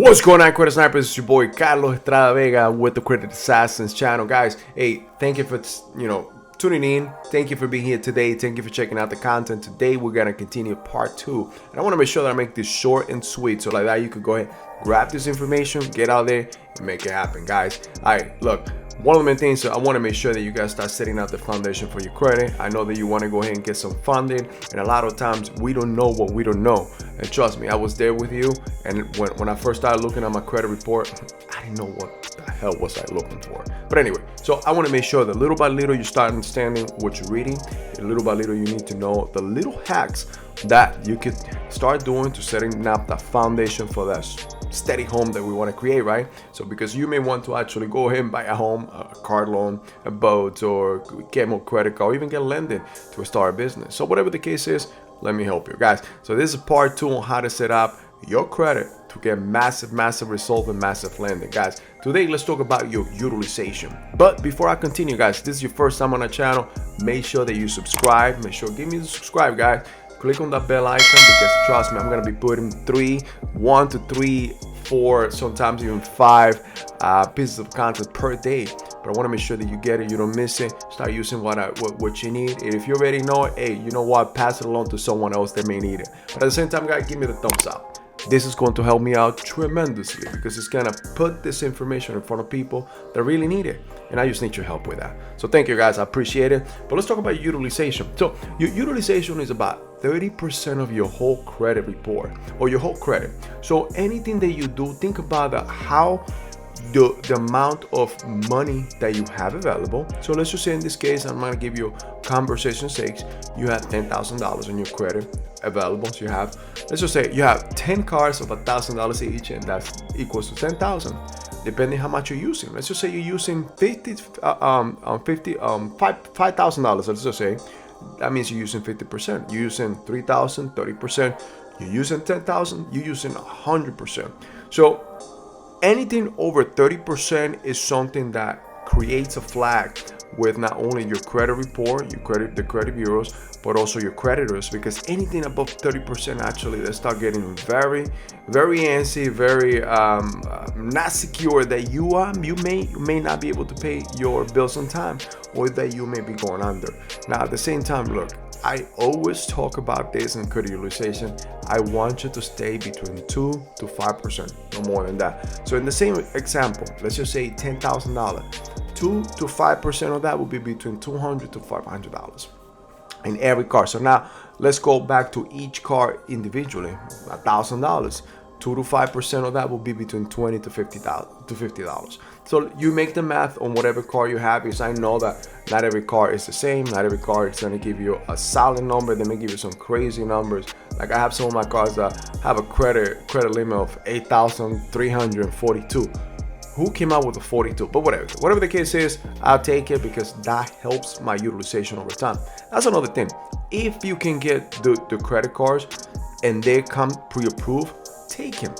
What's going on, Credit Snipers? It's your boy Carlos Estrada Vega with the Credit Assassins channel. Guys, hey, thank you for tuning in. Thank you for being here today. Thank you for checking out the content. Today we're gonna continue part 2, and I want to make sure that I make this short and sweet, so like that you could go ahead, grab this information, get out there, and make it happen, guys. All right, look. One of the main things, I want to make sure that you guys start setting out the foundation for your credit. I know that you want to go ahead and get some funding, and a lot of times we don't know what we don't know. And trust me, I was there with you, and when I first started looking at my credit report, I didn't know what the hell was I looking for. But anyway, so I want to make sure that little by little you start understanding what you're reading, and little by little you need to know the little hacks that you could start doing to setting up that foundation for that steady home that we want to create, right? So because you may want to actually go ahead and buy a home, a car loan, a boat, or get more credit card, or even get lending to start a business. So whatever the case is, let me help you guys. So this is part 2 on how to set up your credit to get massive results and massive lending. Guys, today let's talk about your utilization. But before I continue, guys, this is your first time on the channel, make sure that you subscribe. Make sure, give me the subscribe, guys. Click on that bell icon, because trust me, I'm gonna be putting 1 to 3, 4, sometimes even 5 pieces of content per day. But I want to make sure that you get it, you don't miss it. Start using what you need. And if you already know it, hey, you know what? Pass it along to someone else that may need it. But at the same time, guys, give me the thumbs up. This is going to help me out tremendously, because it's gonna put this information in front of people that really need it, and I just need your help with that. So thank you, guys, I appreciate it. But let's talk about utilization. So your utilization is about 30% of your whole credit report, or your whole credit. So anything that you do, think about how the amount of money that you have available. So let's just say in this case, I'm going to give you conversation's sake, you have $10,000 in your credit available. So you have, let's just say you have 10 cards of $1,000 each, and that's equals to 10,000, depending how much you're using. Let's just say you're using $5,000. Let's just say that means you're using 50%. You're using 3,000, 30%. You're using 10,000. You're using 100%. So anything over 30% is something that creates a flag with not only your credit report, the credit bureaus, but also your creditors, because anything above 30% actually they start getting very antsy, very not secure that you may not be able to pay your bills on time, or that you may be going under. Now at the same time, look, I always talk about this in credit utilization. I want you to stay between 2 to 5%, no more than that. So in the same example, let's just say $10,000, 2 to 5% of that will be between $200 to $500 in every car. So now let's go back to each car individually. $1,000, 2 to 5% of that will be between $20 to $50. So you make the math on whatever car you have, because I know that not every car is the same. Not every car is going to give you a solid number. They may give you some crazy numbers. Like I have some of my cars that have a credit limit of 8,342. Who came out with a 42? But whatever the case is, I'll take it, because that helps my utilization over time. That's another thing. If you can get the credit cards and they come pre-approved, take them.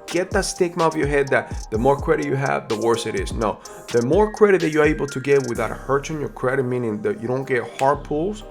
Get that stigma off your head that the more credit you have, the worse it is. No, the more credit that you're able to get without hurting your credit, meaning that you don't get hard pulls,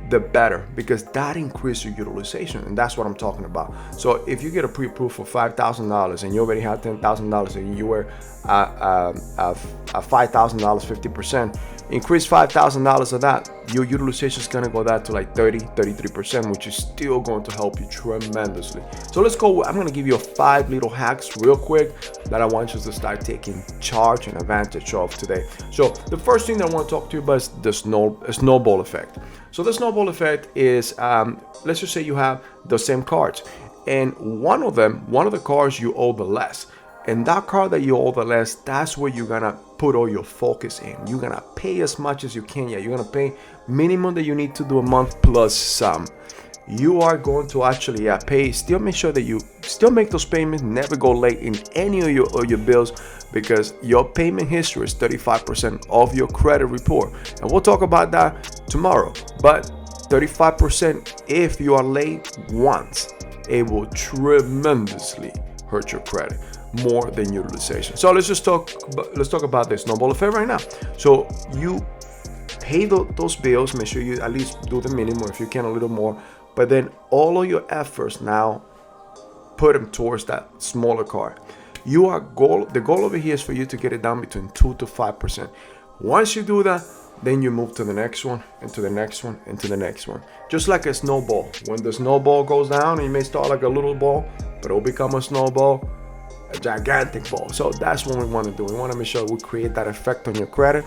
the better, because that increases your utilization, and that's what I'm talking about. So if you get a pre-approved for $5,000 and you already have $10,000 and you were a $5,000, 50%, increase $5,000 of that, your utilization is going to go down to like 33%, which is still going to help you tremendously. So let's go. I'm going to give you 5 little hacks real quick that I want you to start taking charge and advantage of today. So the first thing that I want to talk to you about is the snowball effect. So the snowball effect is, let's just say you have the same cards, and one of the cards you owe the less. And that card that you owe the less, that's where you're gonna put all your focus in. You're gonna pay as much as you can. Yeah, you're gonna pay minimum that you need to do a month plus some. You are going to actually pay. Still make sure that you still make those payments. Never go late in any of your bills, because your payment history is 35% of your credit report. And we'll talk about that tomorrow. But 35%, if you are late once, it will tremendously hurt your credit more than utilization. So let's talk about the snowball effect right now. So you pay those bills, make sure you at least do the minimum, if you can a little more, but then all of your efforts now put them towards that smaller car. The goal over here is for you to get it down between 2 to 5%. Once you do that, then you move to the next one, and to the next one, and to the next one. Just like a snowball. When the snowball goes down, it may start like a little ball, but it'll become a snowball, a gigantic ball. So that's what we want to do. We want to make sure we create that effect on your credit,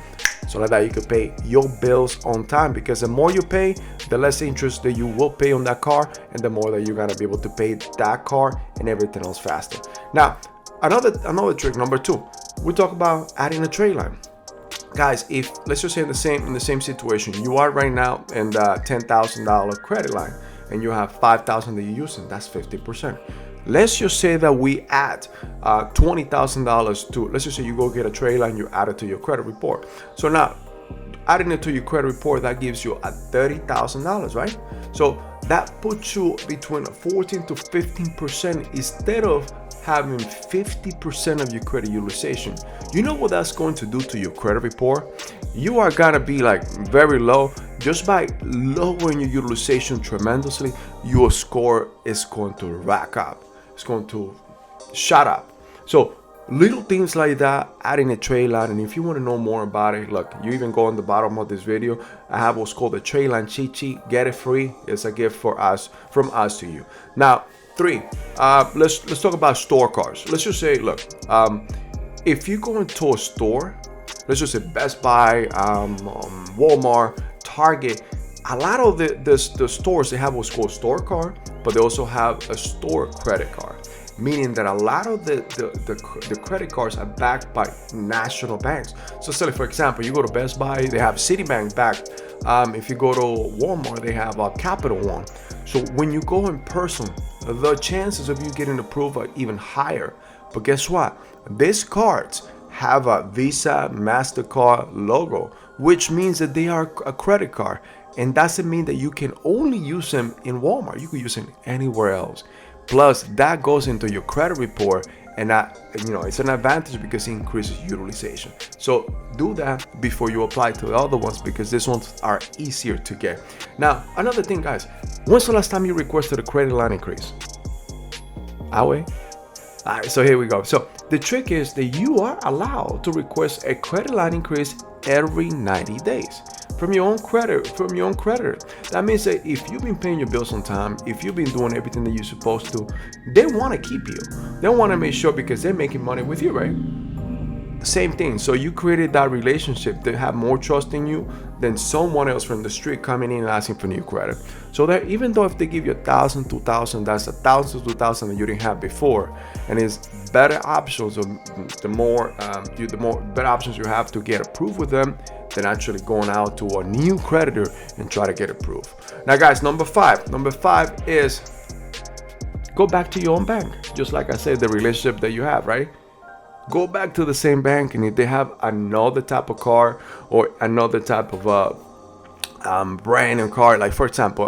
so that you can pay your bills on time. Because the more you pay, the less interest that you will pay on that car, and the more that you're gonna be able to pay that car and everything else faster. Now, another trick, number 2, we talk about adding a trade line. Guys, if let's just say in the same situation, you are right now in the $10,000 credit line, and you have $5,000 that you're using, that's 50%. Let's just say that we add $20,000 to, let's just say you go get a trade line, you add it to your credit report. So now, adding it to your credit report, that gives you a $30,000, right? So that puts you between 14 to 15% instead of having 50% of your credit utilization. You know what that's going to do to your credit report? You are gonna be like very low. Just by lowering your utilization tremendously, your score is going to rack up. It's going to shut up. So little things like that, adding a trade line. And if you want to know more about it, look, you even go on the bottom of this video. I have what's called the trade line cheat sheet. Get it free. It's a gift from us to you. Now, 3, let's talk about store cars. Let's just say, look, if you go into a store, let's just say Best Buy, Walmart, Target, a lot of the stores, they have what's called store card, but they also have a store credit card, meaning that a lot of the credit cards are backed by national banks. So say, for example, you go to Best Buy, they have Citibank backed. If you go to Walmart, they have Capital One. So when you go in person, the chances of you getting approved are even higher. But guess what? These cards have a Visa, MasterCard logo, which means that they are a credit card. And doesn't mean that you can only use them in Walmart. You can use them anywhere else. Plus, that goes into your credit report, and that, it's an advantage because it increases utilization. So do that before you apply to the other ones, because these ones are easier to get. Now, another thing, guys, when's the last time you requested a credit line increase? All right, so here we go. So the trick is that you are allowed to request a credit line increase every 90 days. From your own creditor. That means that if you've been paying your bills on time, if you've been doing everything that you're supposed to, they want to keep you. They want to make sure, because they're making money with you, right? Same thing. So you created that relationship. They have more trust in you than someone else from the street coming in and asking for new credit. So that even though if they give you $1,000, $2,000, that's $1,000, $2,000 that you didn't have before, and it's better options. The more better options you have to get approved with them than actually going out to a new creditor and try to get approved. Now, guys, number five is go back to your own bank. Just like I said, the relationship that you have, right? Go back to the same bank, and if they have another type of car or another type of brand new car, like for example,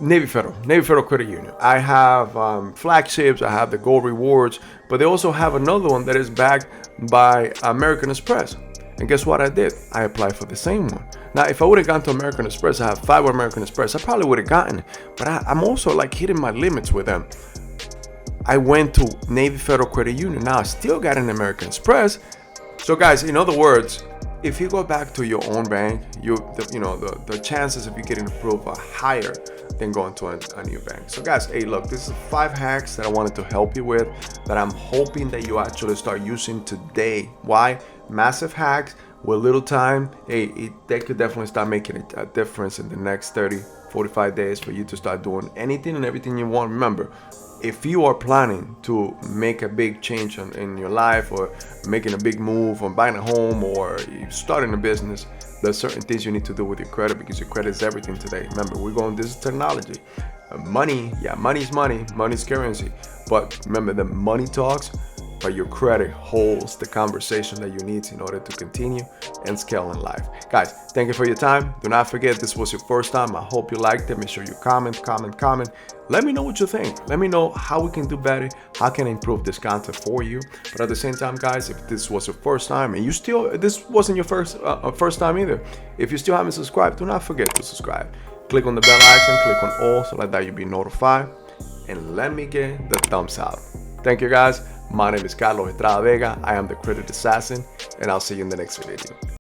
Navy Federal Credit Union. I have flagships, I have the Gold Rewards, but they also have another one that is backed by American Express. And guess what I did? I applied for the same one. Now, if I would have gone to American Express, I have 5 American Express, I probably would have gotten it. But I'm also like hitting my limits with them. I went to Navy Federal Credit Union. Now I still got an American Express. So guys, in other words, if you go back to your own bank, the chances of you getting approved are higher than going to a new bank. So guys, hey, look, this is 5 hacks that I wanted to help you with, that I'm hoping that you actually start using today. Why? Massive hacks with little time. Hey, they could definitely start making a difference in the next 30, 45 days for you to start doing anything and everything you want. Remember, if you are planning to make a big change in your life, or making a big move, or buying a home, or starting a business, there's certain things you need to do with your credit, because your credit is everything today. Remember, we're going, this is technology. Money's money, money's currency. But remember, the money talks, but your credit holds the conversation that you need in order to continue and scale in life. Guys, thank you for your time. Do not forget, this was your first time. I hope you liked it. Make sure you comment. Let me know what you think. Let me know how we can do better. How can I improve this content for you? But at the same time, guys, if this was your first time and this wasn't your first time either, if you still haven't subscribed, do not forget to subscribe. Click on the bell icon, click on all, so like that you'll be notified. And let me get the thumbs up. Thank you guys. My name is Carlos Estrada Vega. I am the Credit Assassin, and I'll see you in the next video.